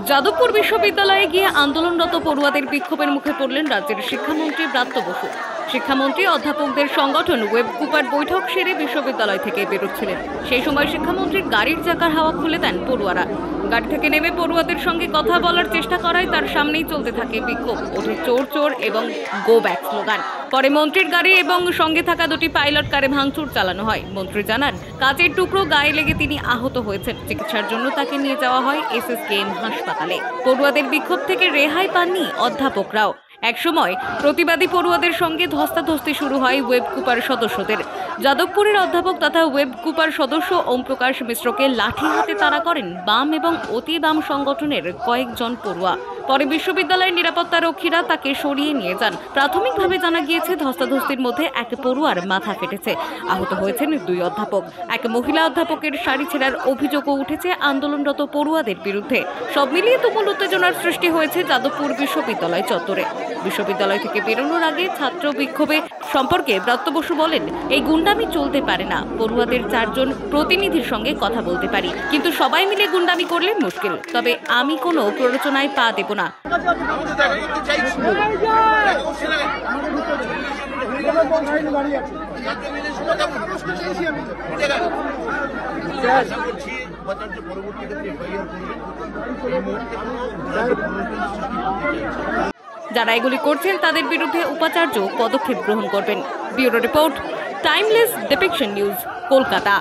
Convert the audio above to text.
যাদবপুর বিশ্ববিদ্যালয়ে গিয়ে আন্দোলনরত পড়ুয়াদের বিক্ষোভের মুখে পড়লেন রাজ্যের শিক্ষামন্ত্রী ব্রাত্য বসু। শিক্ষামন্ত্রী অধ্যাপকদের সংগঠন ওয়েব কুপার বৈঠক সেরে বিশ্ববিদ্যালয় থেকে বেরোচ্ছিলেন। সেই সময় শিক্ষামন্ত্রীর গাড়ির চাকার হাওয়া খুলে দেন পড়ুয়ারা। গাড়ি থেকে নেমে পড়ুয়াদের সঙ্গে কথা বলার চেষ্টা করায় তার সামনেই চলতে থাকে বিক্ষোভ। ওঠে চোর চোর এবং গো ব্যাক স্লোগান। পরে মন্ত্রীর গাড়ি এবং সঙ্গে থাকা দুটি পাইলট কারে ভাঙচুর চালানো হয়। মন্ত্রী জানান, কাচের টুকরো গায়ে লেগে তিনি আহত হয়েছেন। চিকিৎসার জন্য তাকে নিয়ে যাওয়া হয় SSKM হাসপাতালে। পড়ুয়াদের বিক্ষোভ থেকে রেহাই পাননি অধ্যাপকরাও। একসময় প্রতিবাদী পড়ুয়াদের সঙ্গে ধস্তাধস্তি শুরু হয় ওয়েব কুপার সদস্যদের। যাদবপুরের অধ্যাপক তথা ওয়েব কুপার সদস্য ওম প্রকাশ মিশ্রকে লাঠি হাতে তাড়া করেন বাম এবং অতি বাম সংগঠনের কয়েকজন পড়ুয়া। পরে বিশ্ববিদ্যালয়ের নিরাপত্তা রক্ষীরা তাকে সরিয়ে নিয়ে যান। প্রাথমিকভাবে জানা গিয়েছে, ধস্তাধস্তির মধ্যে এক পড়ুয়ার মাথা ফেটেছে। আহত হয়েছেন দুই অধ্যাপক। এক মহিলা অধ্যাপকের শাড়ি ছেঁড়ার অভিযোগও উঠেছে আন্দোলনরত পড়ুয়াদের বিরুদ্ধে। সব মিলিয়ে তুমুল উত্তেজনার সৃষ্টি হয়েছে যাদবপুর বিশ্ববিদ্যালয় চত্বরে। বিশ্ববিদ্যালয় থেকে বেরোনোর আগে ছাত্র বিক্ষোভে সম্পর্কে ব্রাত্য বসু বলেন, এই গুন্ডামি চলতে পারে না। পড়ুয়াদের 4 জন প্রতিনিধির সঙ্গে কথা বলতে পারি, কিন্তু সবাই মিলে গুন্ডামি করলে মুশকিল। তবে আমি কোনো প্ররোচনায় পা দেব না। যারা এগুলি করছেন তাদের বিরুদ্ধে উপাচার্য পদক্ষেপ গ্রহণ করবেন। Bureau report, timeless ডিপিকশন news, Kolkata.